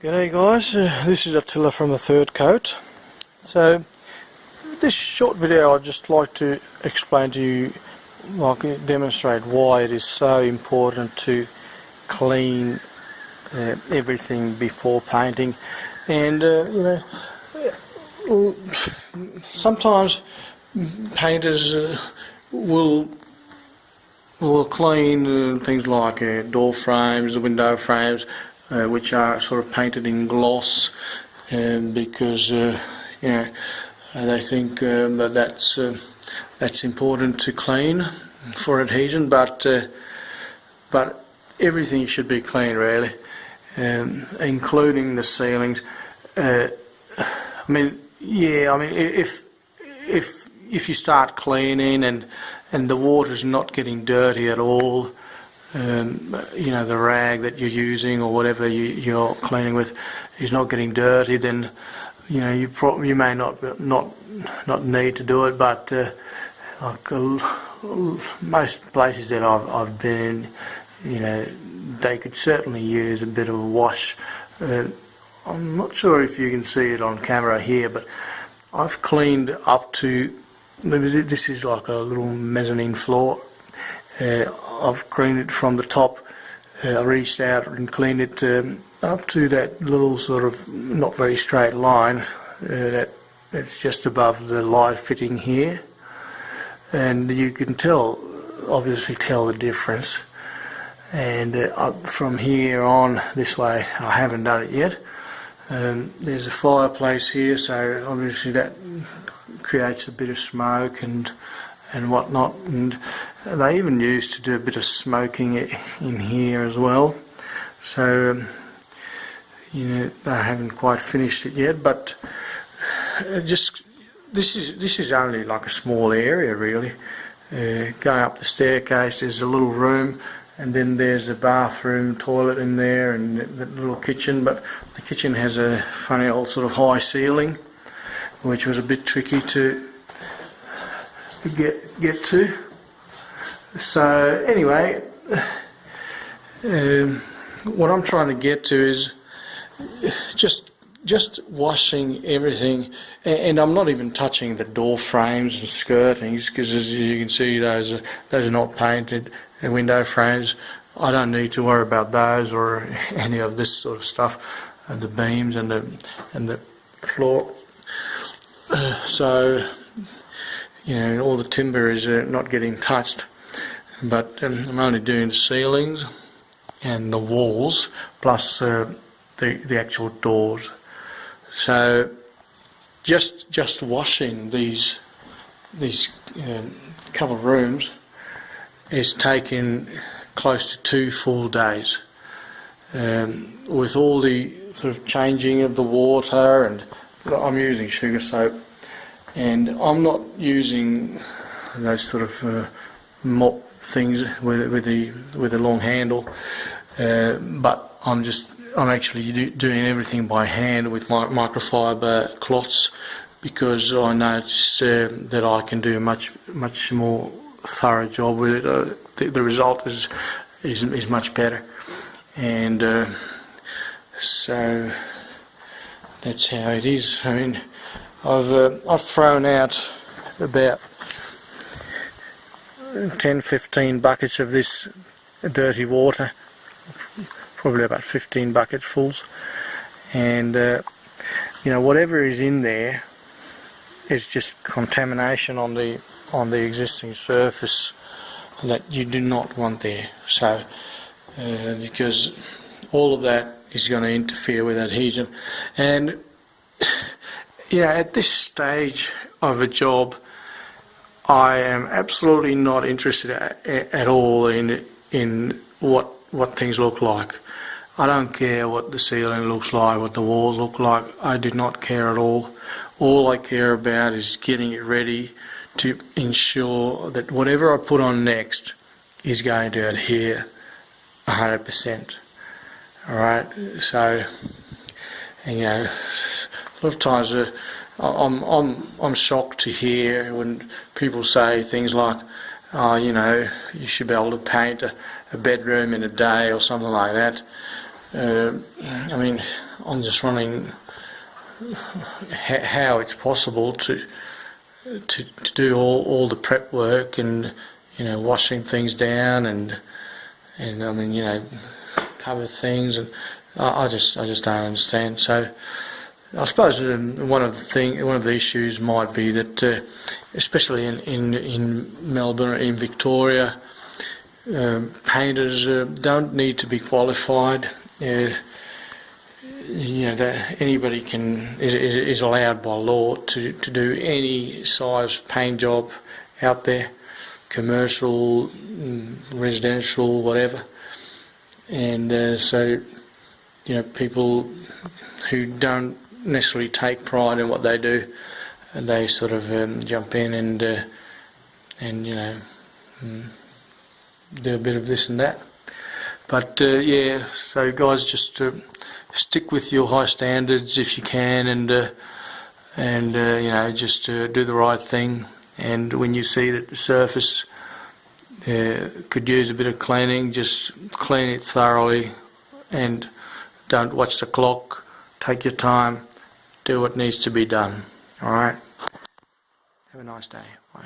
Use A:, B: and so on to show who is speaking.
A: G'day guys, this is Attila from the third coat. So this short video I'd just like to explain to you, demonstrate why it is so important to clean everything before painting. And sometimes painters will clean things like door frames, window frames, which are sort of painted in gloss, because they think that that's important to clean for adhesion, but everything should be clean really, including the ceilings. If you start cleaning and the water's not getting dirty at all, the rag that you're using or whatever you're cleaning with is not getting dirty, then you may not need to do it. But most places that I've been in, they could certainly use a bit of a wash. I'm not sure if you can see it on camera here, but I've cleaned up to, this is like a little mezzanine floor. I've cleaned it from the top. I reached out and cleaned it up to that little sort of not very straight line that's just above the light fitting here, and you can obviously tell the difference. And from here on this way, I haven't done it yet. There's a fireplace here, so obviously that creates a bit of smoke and whatnot, and they even used to do a bit of smoking in here as well. So they haven't quite finished it yet, but this is only like a small area really. Going up the staircase, there's a little room, and then there's a bathroom, toilet in there, and the little kitchen. But the kitchen has a funny old sort of high ceiling, which was a bit tricky to get to. So anyway, what I'm trying to get to is just washing everything, and I'm not even touching the door frames and skirtings, because as you can see, those are not painted. The window frames, I don't need to worry about those or any of this sort of stuff, and the beams and the floor. So all the timber is not getting touched, but I'm only doing the ceilings and the walls, plus the actual doors. So just washing these couple of rooms is taking close to 2 full days, with all the sort of changing of the water, and I'm using sugar soap. And I'm not using those sort of mop things with the long handle, but I'm actually doing everything by hand with my microfiber cloths, because I notice that I can do a much more thorough job with it. The result is much better, and so that's how it is. I mean, I've thrown out about 10-15 buckets of this dirty water, probably about 15 buckets fulls, and whatever is in there is just contamination on the existing surface that you do not want there. So because all of that is going to interfere with adhesion. And at this stage of a job, I am absolutely not interested at all in what things look like. I don't care what the ceiling looks like, what the walls look like. I do not care at all. All I care about is getting it ready to ensure that whatever I put on next is going to adhere 100%. Alright, so a lot of times I'm shocked to hear when people say things like, you should be able to paint a bedroom in a day or something like that. I'm just running how it's possible to do all the prep work, and washing things down, and I mean cover things, and I just don't understand. So I suppose one of the issues might be that especially in Melbourne or in Victoria, painters don't need to be qualified. That anybody is allowed by law to do any size paint job out there, commercial, residential, whatever. And so people who don't necessarily take pride in what they do, and they sort of jump in and do a bit of this and that. But yeah, so guys, just stick with your high standards if you can, and just do the right thing. And when you see that the surface could use a bit of cleaning, just clean it thoroughly, and don't watch the clock. Take your time, do what needs to be done. Alright? Have a nice day. Bye.